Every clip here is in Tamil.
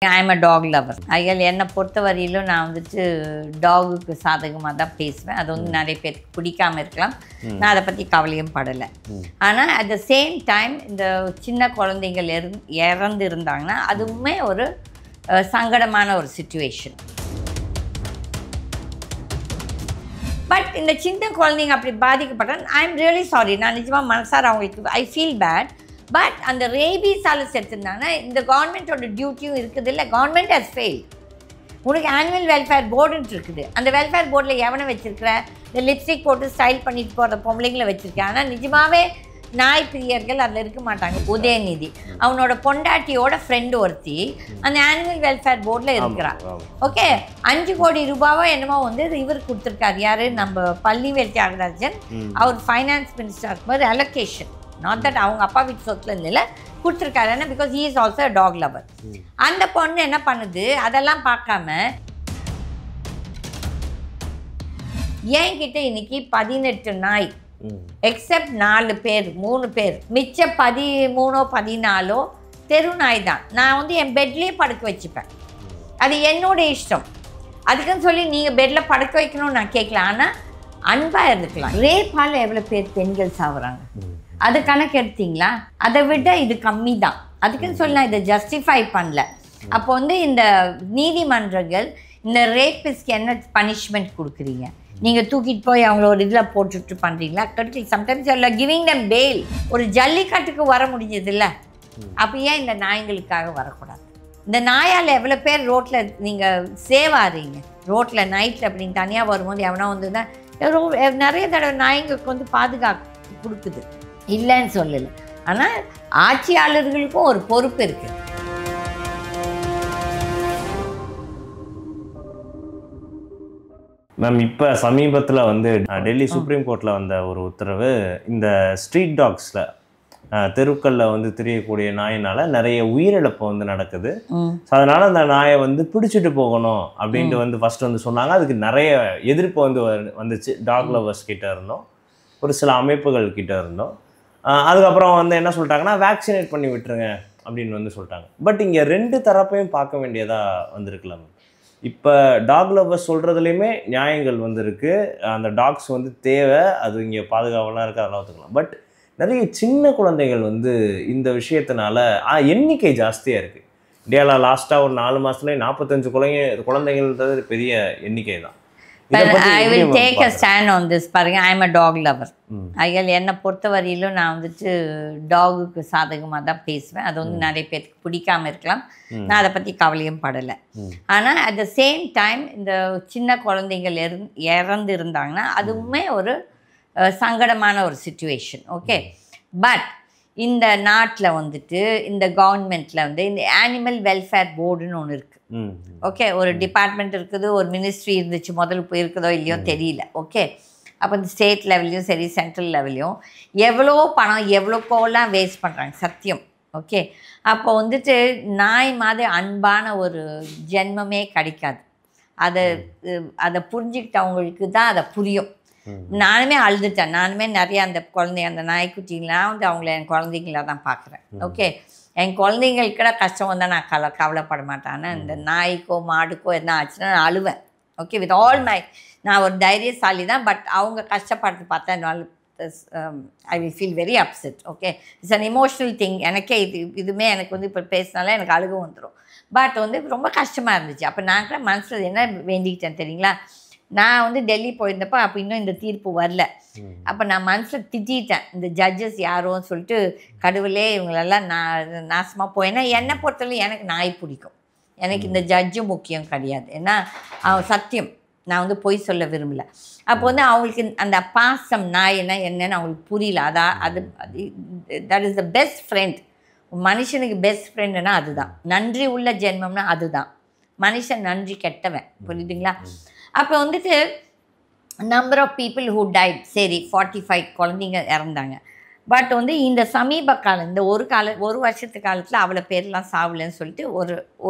I'm a dog lover. ஐயல் என்னை பொறுத்த வரையிலும் நான் வந்துட்டு டாகுக்கு சாதகமாக தான் பேசுவேன். அது வந்து நிறைய பேருக்கு பிடிக்காமல் இருக்கலாம். நான் அதை பற்றி கவலையும் படலை. ஆனால் அட் த சேம் டைம் இந்த சின்ன குழந்தைங்கள் இறந்து இருந்தாங்கன்னா அதுவுமே ஒரு சங்கடமான ஒரு சிச்சுவேஷன். பட் இந்த சின்ன குழந்தைங்க அப்படி பாதிக்கப்பட்டால் ஐ எம் ரியலி சாரி. நான் நிஜமாக மனசார அவங்களுக்கு ஐ ஃபீல் பேட். பட் அந்த ரேபீஸால் செத்துருந்தாங்கன்னா இந்த கவர்மெண்ட்டோட டியூட்டியும் இருக்குது இல்லை. Government has fail. உனக்கு ஆனுவல் வெல்ஃபேர் போர்டுன்ட்டு இருக்குது. அந்த வெல்ஃபேர் போர்டில் எவனை வச்சுருக்கிற? இந்த லிப்ஸ்டிக் போட்டு ஸ்டைல் பண்ணிட்டு போகிற பொம்பளைங்களை வச்சுருக்கேன். ஆனால் நிஜமாகவே நாய் பிரியர்கள் அதில் இருக்க மாட்டாங்க. உதயநிதி அவனோட பொண்டாட்டியோட ஃப்ரெண்டு ஒருத்தி அந்த ஆனுவல் வெல்ஃபேர் போர்டில் இருக்கிறான். ஓகே, 5 கோடி ரூபாவோ என்னமோ வந்து இவர் கொடுத்துருக்காரு. யார்? நம்ம பழனிவேல் தியாகராஜன். அவர் ஃபைனான்ஸ் மினிஸ்டர் இருக்கும்போது அலோகேஷன், நாட் தட் அவங்க அப்பா வீட்டு சொத்துல இருந்தில்ல, கொடுத்துருக்காரு. ஏன்னா because he is also talk lower. அந்த பொண்ணு என்ன பண்ணுது? அதெல்லாம் பார்க்காம என்கிட்ட இன்னைக்கு 18 நாய், எக்ஸப்ட் 4 பேர் 3 பேர், மிச்ச 13 14 தெரு நாய் தான். நான் வந்து என் பெட்லேயே படுக்க வச்சுப்பேன். அது என்னோட இஷ்டம். அதுக்குன்னு சொல்லி நீங்கள் பெட்டில் படுக்க வைக்கணும்னு நான் கேட்கல. ஆனால் அன்பாக இருந்துக்கலாம். ரேப்பால் எவ்வளோ பேர் பெண்கள் சாகுறாங்க, அது கணக்கு எடுத்தீங்களா? அதை விட இது கம்மி தான். அதுக்குன்னு சொல்லி நான் இதை ஜஸ்டிஃபை பண்ணல. அப்போ வந்து இந்த நீதிமன்றங்கள் இந்த ரேப்பிஸ்க்கு என்ன பனிஷ்மெண்ட் கொடுக்குறீங்க? நீங்கள் தூக்கிட்டு போய் அவங்கள ஒரு இதில் போட்டுட்டு பண்ணுறீங்களா? கிடைக்கல. சம்டைம்ஸ் எல்லாம் கிவிங் தம் பெயில். ஒரு ஜல்லிக்கட்டுக்கு வர முடிஞ்சது இல்லை, அப்போ ஏன் இந்த நாய்களுக்காக வரக்கூடாது? இந்த நாயால் எவ்வளோ பேர் ரோட்டில் நீங்கள் சேவ் ஆகிறீங்க. ரோட்டில் நைட்டில் அப்படி தனியாக வரும்போது எவனா வந்துன்னா நிறைய தடவை நாய்ங்களுக்கு வந்து பாதுகாப்பு கொடுக்குது, இல்லைன்னு சொல்லலை. ஆனால் ஆட்சியாளர்களுக்கும் ஒரு பொறுப்பு இருக்குது. மேம், இப்போ சமீபத்தில் வந்து டெல்லி சுப்ரீம் கோர்ட்டில் வந்த ஒரு உத்தரவு, இந்த ஸ்ட்ரீட் டாக்ஸில் தெருக்களில் வந்து திரியக்கூடிய நாயினால் நிறைய உயிரிழப்பு வந்து நடக்குது. ஸோ அதனால் அந்த நாயை வந்து பிடிச்சிட்டு போகணும் அப்படின்ட்டு வந்து ஃபஸ்ட்டு வந்து சொன்னாங்க. அதுக்கு நிறைய எதிர்ப்பு வந்து வந்துச்சு. டாக் லவர்ஸ் கிட்ட இருந்தோம், ஒரு சில அமைப்புகள் கிட்ட இருந்தோம். அதுக்கப்புறம் வந்து என்ன சொல்லிட்டாங்கன்னா, வேக்சினேட் பண்ணி விட்டுருங்க அப்படின்னு வந்து சொல்லிட்டாங்க. பட் இங்கே 2 தரப்பையும் பார்க்க வேண்டியதாக வந்திருக்கலாம். இப்போ டாக் லவர்ஸ் சொல்கிறதுலையுமே நியாயங்கள் வந்து இருக்குது. அந்த டாக்ஸ் வந்து தேவை, அது இங்கே பாதுகாவெல்லாம் இருக்குது, அதெல்லாம் ஒத்துக்கலாம். பட் நிறைய சின்ன குழந்தைகள் வந்து இந்த விஷயத்தினால எண்ணிக்கை ஜாஸ்தியாக இருக்குது. இந்தியாவில் லாஸ்ட்டாக ஒரு 4 மாதத்துலேயே 45 குழந்தைகள்ன்றது பெரிய எண்ணிக்கை தான். I will take a stand on this. பாருங்க, I am a dog lover. ஐயல் என்னை பொறுத்த வரையிலும் நான் வந்துட்டு டாகுக்கு சாதகமாக தான் பேசுவேன். அது வந்து நிறைய பேருக்கு பிடிக்காமல் இருக்கலாம். நான் அதை பற்றி கவலையும் படலை. ஆனால் அட் த சேம் டைம் இந்த சின்ன குழந்தைங்கள் இறந்து இருந்தாங்கன்னா அதுவுமே ஒரு சங்கடமான ஒரு சிச்சுவேஷன். ஓகே, பட் இந்த நாட்டில் வந்துட்டு இந்த கவர்மெண்ட்டில் வந்து இந்த ஆனிமல் வெல்ஃபேர் போர்டுன்னு ஒன்று இருக்குது. ஓகே, ஒரு டிபார்ட்மெண்ட் இருக்குது, ஒரு மினிஸ்ட்ரி இருந்துச்சு. முதல்ல போயிருக்குதோ இல்லையோ தெரியல. ஓகே, அப்போ இந்த ஸ்டேட் லெவல்லையும் சரி சென்ட்ரல் லெவல்லையும் எவ்வளோ பணம் எவ்வளோக்கோலாம் வேஸ்ட் பண்ணுறாங்க, சத்தியம். ஓகே, அப்போ வந்துட்டு நாய் மாதிரி அன்பான ஒரு ஜென்மமே கிடைக்காது. அதை புரிஞ்சுக்கிட்டவங்களுக்கு தான் அதை புரியும். நானுமே அழுதுட்டேன். நானுமே நிறைய அந்த குழந்தைங்க, அந்த நாய்க்குட்டிங்களாம் வந்து அவங்கள என் குழந்தைங்களா தான் பார்க்குறேன். ஓகே, என் குழந்தைங்களுக்கிட கஷ்டம் வந்தால் நான் கவலைப்பட மாட்டேன். ஆனால் இந்த நாய்க்கோ மாடுக்கோ என்ன ஆச்சுன்னா நான் அழுவேன். ஓகே, வித் ஆல் நான் ஒரு தைரியசாலி தான். பட் அவங்க கஷ்டப்படுறது பார்த்தா என்னால் I will feel very upset. Okay, it's an emotional thing. எனக்கே இதுவுமே எனக்கு வந்து இப்போ பேசினாலே எனக்கு அழுக வந்துடும். பட் வந்து ரொம்ப கஷ்டமாக இருந்துச்சு. அப்போ நான் கூட மனசில் என்ன வேண்டிக்கிட்டேன் தெரியுங்களா? நான் வந்து டெல்லி போயிருந்தப்போ அப்போ இன்னும் இந்த தீர்ப்பு வரல. அப்போ நான் மனசில் திட்டேன், இந்த ஜட்ஜஸ் யாரோன்னு சொல்லிட்டு, கடவுளே இவங்களெல்லாம் நாசமாக போயின்னா. என்னை பொறுத்தவரை எனக்கு நாய் பிடிக்கும். எனக்கு இந்த ஜட்ஜு முக்கியம் கிடையாது. ஏன்னா சத்தியம், நான் வந்து பொய் சொல்ல விரும்பலை. அப்போ வந்து அவங்களுக்கு அந்த பாசம் நாய்னா என்னன்னு அவங்களுக்கு புரியல. அது that is the best friend. மனுஷனுக்கு பெஸ்ட் ஃப்ரெண்டுன்னா அதுதான். நன்றி உள்ள ஜென்மம்னா அதுதான். மனுஷன் நன்றி கெட்டவன், புரியுதுங்களா? அப்போ வந்துட்டு number of people who died, சரி 45 குழந்தைங்க இறந்தாங்க. பட் வந்து இந்த சமீப காலம், இந்த ஒரு வருஷத்து காலத்தில் அவ்வளோ பேர்லாம் சாவலன்னு சொல்லிட்டு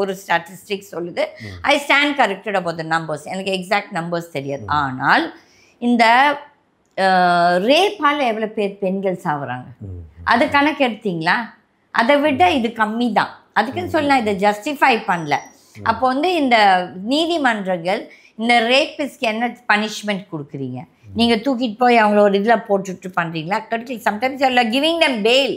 ஒரு ஸ்டாட்டிஸ்டிக்ஸ் சொல்லுது. I stand corrected about the numbers. எனக்கு எக்ஸாக்ட் நம்பர்ஸ் தெரியாது. ஆனால் இந்த ரேப்பால் எவ்வளோ பேர் பெண்கள் சாகுறாங்க, அது கணக்கு எடுத்தீங்களா? அதை விட இது கம்மி தான். அதுக்குன்னு சொல்லி நான் இதை ஜஸ்டிஃபை பண்ணல. அப்போ வந்து இந்த நீதிமன்றங்கள் இந்த ரேப்பிஸ்க்கு என்ன பனிஷ்மெண்ட் கொடுக்குறீங்க? நீங்கள் தூக்கிட்டு போய் அவங்கள ஒரு இதில் போட்டுட்டு பண்ணுறீங்களா? Sometimes you are giving them bail.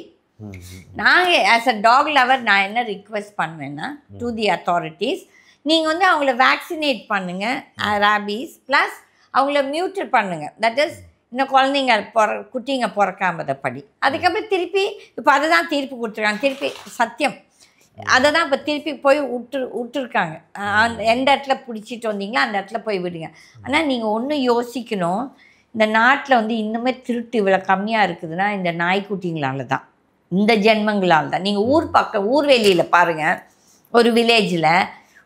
நாங்கள் ஆஸ் அ டாக் லவர் நான் என்ன ரிக்வெஸ்ட் பண்ணுவேன்னா டு தி அத்தாரிட்டிஸ், நீங்கள் வந்து அவங்கள வேக்சினேட் பண்ணுங்கள் ரேபீஸ், ப்ளஸ் அவங்கள மியூட்டர் பண்ணுங்கள். தட் இஸ் இந்த குழந்தைங்க குட்டிங்க பிறக்காமதப்படி. அதுக்கப்புறம் திருப்பி இப்போ அதை தான் தீர்ப்பு கொடுத்துருக்காங்க. திருப்பி சத்தியம் அதை தான் இப்போ திருப்பி போய் விட்டுருக்காங்க. எந்த இடத்துல பிடிச்சிட்டு வந்தீங்களோ அந்த இடத்துல போய் விடுங்க. ஆனால் நீங்கள் ஒன்று யோசிக்கணும், இந்த நாட்டில் வந்து இன்னுமே திருட்டு இவ்வளோ கம்மியாக இருக்குதுன்னா இந்த நாய்க்குட்டிங்களால தான், இந்த ஜென்மங்களால் தான். நீங்கள் ஊர் வெளியில் பாருங்கள், ஒரு வில்லேஜில்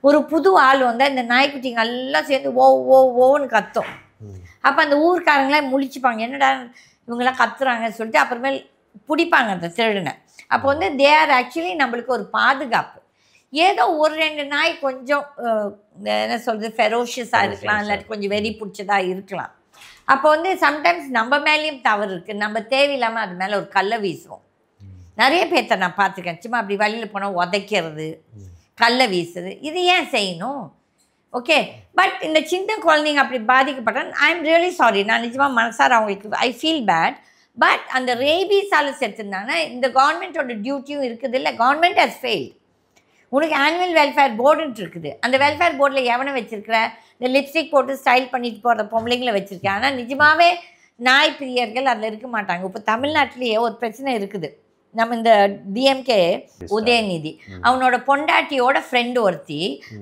ஒரு புது ஆள் வந்தால் இந்த நாய்க்குட்டிங்க எல்லாம் சேர்ந்து ஓன்னு கத்தும். அப்போ அந்த ஊர்க்காரங்களாம் முழிச்சுப்பாங்க, என்னடா இவங்கெல்லாம் கத்துறாங்கன்னு சொல்லிட்டு அப்புறமேல் பிடிப்பாங்க அந்த திருடனை. அப்போ வந்து தே ஆர் ஆக்சுவலி நம்மளுக்கு ஒரு பாதுகாப்பு. ஏதோ ஒரு 2 நாய் கொஞ்சம் என்ன சொல்கிறது ஃபெரோஷியஸாக இருக்கலாம், இல்லாட்டி கொஞ்சம் வெறி பிடிச்சதாக இருக்கலாம். அப்போ வந்து சம்டைம்ஸ் நம்ம மேலேயும் தவறு இருக்குது. நம்ம தேவையில்லாமல் அது மேலே ஒரு கல்லை வீசுவோம். நிறைய பேர்த்த நான் பார்த்துருக்கேன், சும்மா அப்படி வழியில் போனால் உதைக்கிறது, கல்லை வீசுறது. இது ஏன் செய்யணும்? ஓகே, பட் இந்த சின்ன குழந்தைங்க அப்படி பாதிக்கப்பட்டால் ஐ எம் ரியலி சாரி. நான் நிஜமாக மனசார அவங்களுக்கு ஐ ஃபீல் பேட். பட் அந்த ரேபீஸால் செத்துருந்தாங்கன்னா இந்த கவர்மெண்ட்டோட டியூட்டியும் இருக்குது இல்லை, கவர்மெண்ட் ஹஸ் ஃபெயில்ட். உனக்கு ஆனுவல் வெல்ஃபேர் போர்டுன்ட்டு இருக்குது, அந்த வெல்ஃபேர் போர்டில் எவனை வச்சுருக்கிற? இந்த லிப்ஸ்டிக் போட்டு ஸ்டைல் பண்ணிட்டு போகிற பொம்பளைங்களை வச்சுருக்கேன். ஆனால் நிஜமாகவே நாய் பிரியர்கள் அதில் இருக்க மாட்டாங்க. இப்போ தமிழ்நாட்டிலேயே ஒரு பிரச்சனை இருக்குது. நம்ம இந்த டிஎம்கே உதயநிதி அவனோட பொண்டாட்டியோட ஃப்ரெண்டு ஒருத்தி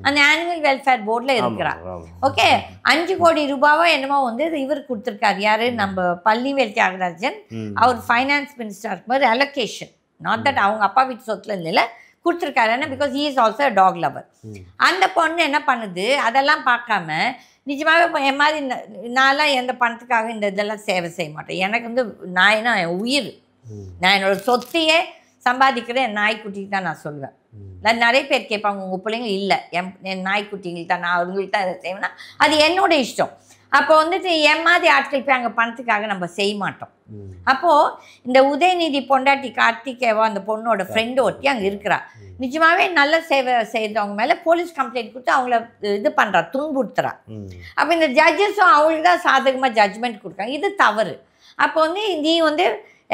அந்த ஆனுவல் வெல்ஃபேர் போர்டில் இருக்கிறான். ஓகே, 5 கோடி ரூபாவோ என்னமோ வந்து இவர் கொடுத்துருக்காரு. யாரு? நம்ம பழனிவேல் தியாகராஜன். அவர் ஃபைனான்ஸ் மினிஸ்டர் இருக்கும்போது அலோகேஷன், நாட் தட் அவங்க அப்பா வீட்டு சொத்துல இல்லை, கொடுத்துருக்காரு. ஏன்னா because he is also talk lower. அந்த பொண்ணு என்ன பண்ணுது, அதெல்லாம் பார்க்காம நிஜமாகவே என் மாதிரி நான்லாம் எந்த பணத்துக்காக இந்த இதெல்லாம் சேவை செய்ய மாட்டேன். எனக்கு வந்து நாய்னா என் உயிர். நான் என்னோட சொத்தையே சம்பாதிக்கிறேன் என் நாய்க்குட்டிக்கு தான் நான் சொல்லுவேன். நான் நிறைய பேர் கேட்பாங்க, உங்கள் பிள்ளைங்க இல்லை என் நாய்க்குட்டிங்களுக்கு தான், நான் அவங்களுக்கு தான் இதை செய்வேன்னா அது என்னோட இஷ்டம். அப்போ வந்துட்டு என் மாதிரி ஆட்கள் போய் அங்கே பணத்துக்காக நம்ம செய்ய மாட்டோம். அப்போது இந்த உதயநிதி பொண்டாட்டி கார்த்திகேவா அந்த பொண்ணோட ஃப்ரெண்டு ஒட்டி அங்கே இருக்கிறா. நிஜமாகவே நல்ல சேவை செய்கிறவங்க மேலே போலீஸ் கம்ப்ளைண்ட் கொடுத்து அவங்கள இது பண்ணுறா, துன்புறுத்துறா. அப்போ இந்த ஜட்ஜஸும் அவங்களுக்கு தான் சாதகமாக ஜட்ஜ்மெண்ட் கொடுக்காங்க. இது தவறு. அப்போ வந்து நீ வந்து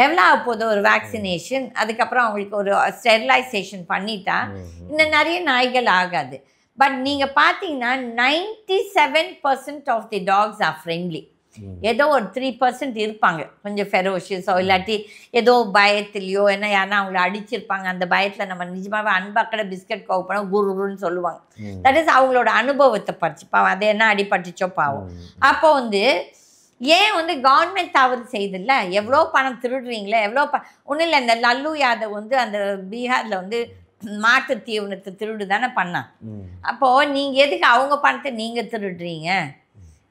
எவ்வளோ போகுது ஒரு வேக்சினேஷன், அதுக்கப்புறம் அவங்களுக்கு ஒரு ஸ்டெரிலைசேஷன் பண்ணிட்டா இந்த நிறைய நாய்கள் ஆகாது. பட் நீங்கள் பார்த்தீங்கன்னா 97% of the dogs are friendly. ஏதோ ஒரு 3% இருப்பாங்க கொஞ்சம் ஃபெரோஷியஸோ, இல்லாட்டி ஏதோ பயத்துலையோ என்ன யாருன்னா அவங்கள அடிச்சிருப்பாங்க, அந்த பயத்தில் நம்ம நிஜமாகவே அன்பாக்கடை பிஸ்கட் கோவப்போம் குருன்னு சொல்லுவாங்க. தட் இஸ் அவங்களோட அனுபவத்தை படிச்சு பாவம், அது என்ன அடிபட்டுச்சோ பாவம். அப்போ வந்து ஏன் வந்து கவர்மெண்ட் தவறு செய்தில்ல? எவ்வளோ பணம் திருடுறீங்களே, எவ்வளோ ஒன்றும் இல்லை. இந்த லல்லு யாதவ் வந்து அந்த பீகாரில் வந்து மாட்டு தீவனத்தை திருடு தானே பண்ணான். அப்போது நீங்கள் எதுக்கு அவங்க பணத்தை நீங்கள் திருடுறீங்க?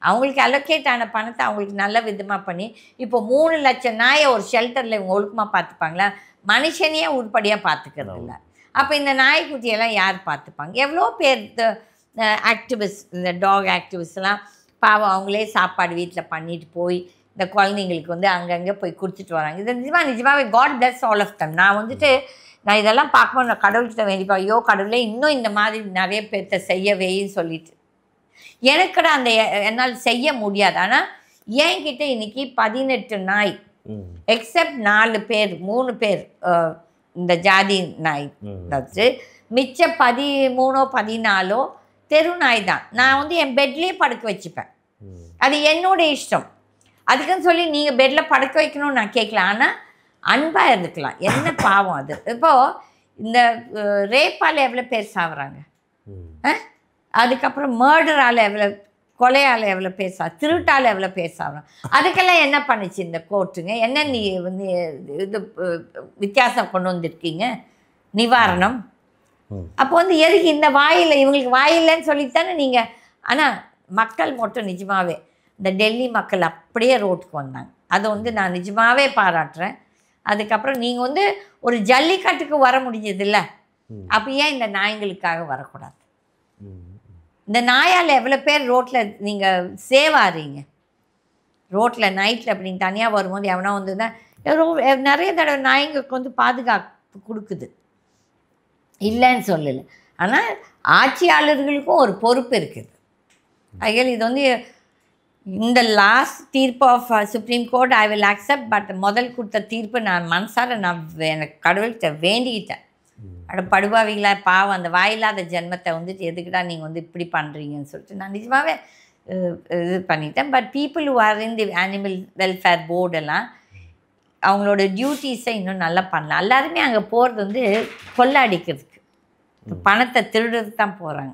அவங்களுக்கு அலோகேட் ஆன பணத்தை அவங்களுக்கு நல்ல விதமாக பண்ணி இப்போ 3 லட்சம் நாயை ஒரு ஷெல்டரில் இவங்க ஒழுக்கமாக பார்த்துப்பாங்களா? மனுஷனையே உருப்படியாக பார்த்துக்கிறது இல்லை. அப்போ இந்த நாய்க்குட்டியெல்லாம் யார் பார்த்துப்பாங்க? எவ்வளோ பேர் ஆக்டிவிஸ்ட், இந்த டாக் ஆக்டிவிஸ்ட்லாம் பாவம் அவங்களே சாப்பாடு வீட்டில் பண்ணிட்டு போய் இந்த குழந்தைங்களுக்கு வந்து அங்கங்கே போய் கொடுத்துட்டு வராங்க. இது நிஜமாகவே God bless all of them. நான் வந்துட்டு நான் இதெல்லாம் பார்க்கும்போது நான் கடவுள்கிட்ட வேண்டிப்பா, ஐயோ கடவுளே இன்னும் இந்த மாதிரி நிறைய பேர்த்த செய்யவேன்னு சொல்லிட்டு எனக்கூட அந்த என்னால் செய்ய முடியாது. ஆனால் என்கிட்ட இன்னைக்கு 18 நாய், எக்ஸப்ட் 4 பேர் 3 பேர் இந்த ஜாதி நாய் வச்சு, மிச்ச 13 14 தெரு நாய் தான். நான் வந்து என் பெட்லேயே படுக்க வச்சுப்பேன். அது என்னோட இஷ்டம். அதுக்குன்னு சொல்லி நீங்கள் பெட்டில் படுக்க வைக்கணும்னு நான் கேட்கல. ஆனால் அன்பாக இருந்துக்கலாம். என்ன பாவம் அது. இப்போது இந்த ரேப்பால் எவ்வளோ பேர் சாகுறாங்க, அதுக்கப்புறம் மர்டரால் எவ்வளோ, கொலையால் எவ்வளோ பேர் திருட்டால் எவ்வளோ பேர் சாகுறாங்க. அதுக்கெல்லாம் என்ன பண்ணிச்சு இந்த கோர்ட்டுங்க? என்ன நீ வந்து இது வித்தியாசம் கொண்டு வந்திருக்கீங்க நிவாரணம்? அப்போ வந்து எதுக்கு இந்த வாயில் இவங்களுக்கு வாயில்லைன்னு சொல்லித்தானே நீங்கள். ஆனால் மக்கள் மட்டும் நிஜமாகவே இந்த டெல்லி மக்கள் அப்படியே ரோட்டுக்கு வந்தாங்க. அதை வந்து நான் நிஜமாகவே பாராட்டுறேன். அதுக்கப்புறம் நீங்கள் வந்து ஒரு ஜல்லிக்கட்டுக்கு வர முடிஞ்சதில்ல, அப்போ ஏன் இந்த நாய்களுக்காக வரக்கூடாது? இந்த நாயால் எவ்வளோ பேர் ரோட்டில் நீங்கள் சேவ் ஆகிறீங்க. ரோட்டில் நைட்டில் அப்படி நீங்கள் தனியாக வரும்போது எவனா வந்து தான் நிறைய தடவை நாய்ங்களுக்கு வந்து பாதுகாப்பு கொடுக்குது. இல்லைன்னு சொல்லலை. ஆனால் ஆட்சியாளர்களுக்கும் ஒரு பொறுப்பு இருக்குது. ஐயல் இது வந்து இந்த லாஸ்ட் தீர்ப்பு of Supreme Court I will accept. But முதல் கொடுத்த தீர்ப்பு நான் மனசார நான் எனக்கு கடவுள்கிட்ட வேண்டிக்கிட்டேன். அட படுபாவிங்களா பாவம் அந்த வாயில்லாத ஜென்மத்தை வந்துட்டு எதுக்குடா நீங்கள் வந்து இப்படி பண்ணுறீங்கன்னு சொல்லிட்டு நான் நிஜமாகவே இது பண்ணிட்டேன். But people who are in the animal welfare போர்டெல்லாம் அவங்களோட டியூட்டிஸை இன்னும் நல்லா பண்ணலாம். எல்லாருமே அங்கே போகிறது வந்து கொள்ளடிக்கிறதுக்கு, பணத்தை திருடுறதுக்கு தான் போகிறாங்க.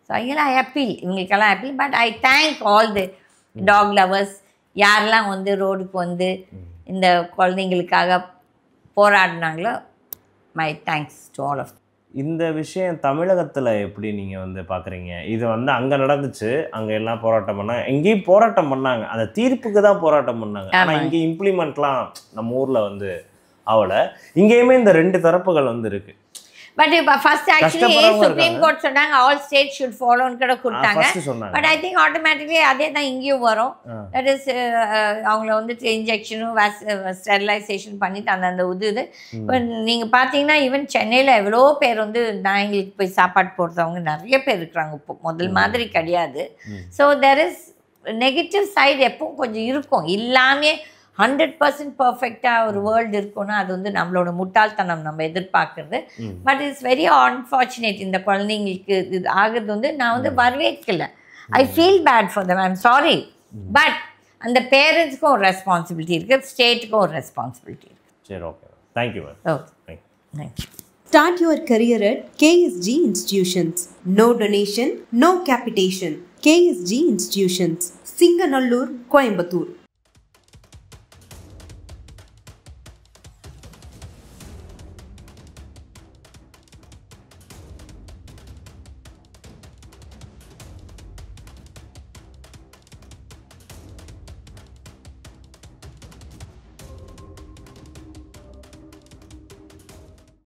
ஸோ ஐயெல்லாம் அப்பீல், இவங்களுக்கெல்லாம் appeal. But I thank all the dog lovers, யாரெல்லாம் வந்து ரோடுக்கு வந்து இந்த குழந்தைங்களுக்காக போராடினாங்களோ. My thanks to all of. இந்த விஷயம் தமிழகத்தில் எப்படி நீங்கள் வந்து பார்க்குறீங்க? இது வந்து அங்கே நடந்துச்சு, அங்கே எல்லாம் போராட்டம் பண்ணாங்க, எங்கேயும் போராட்டம் பண்ணாங்க, அந்த தீர்ப்புக்கு தான் போராட்டம் பண்ணாங்க. ஆனால் இங்கே இம்ப்ளிமெண்ட்லாம் நம்ம ஊரில் வந்து அவளை இங்கேயுமே இந்த 2 தரப்புகள் வந்து இருக்குது. பட் இப்போ ஃபர்ஸ்ட் ஆக்சுவலி சுப்ரீம் கோர்ட் சொன்னாங்க ஆல் ஸ்டேட் ஷுட் ஃபாலோன்னு கூட கொடுத்தாங்க. பட் ஐ திங்க் ஆட்டோமேட்டிக்லி அதே தான் இங்கேயும் வரும். தட் இஸ் அவங்கள வந்துட்டு இன்ஜெக்ஷனும் ஸ்டெரிலைசேஷன் பண்ணிட்டு அந்தந்த இது. இப்போ நீங்கள் பார்த்தீங்கன்னா ஈவன் சென்னையில் எவ்வளோ பேர் வந்து நாய்களுக்கு போய் சாப்பாடு போடுறவங்க நிறைய பேர் இருக்கிறாங்க. இப்போ முதல் மாதிரி கிடையாது. So there is negative side எப்பவும் கொஞ்சம் இருக்கும். இல்லாமே 100% பர்ஃபெக்டாக ஒரு வேர்ல்டு இருக்குன்னா அது வந்து நம்மளோட முட்டாள்தனம் நம்ம எதிர்பார்க்குறது. But it's very unfortunate. இந்த குழந்தைங்களுக்கு இது ஆகுறது வந்து நான் வந்து வரவேற்கலை. I feel bad for them, I am sorry. But அந்த பேரண்ட்ஸ்க்கும் ஒரு ரெஸ்பான்சிபிலிட்டி இருக்குது, ஸ்டேட்டுக்கும் ஒரு ரெஸ்பான்சிபிலிட்டி இருக்குது. சரி, okay, thank you ma'am. Okay, thank you. Start your career at KSG Institutions. No donation, no capitation. KSG Institutions, Singanallur, Coimbatore.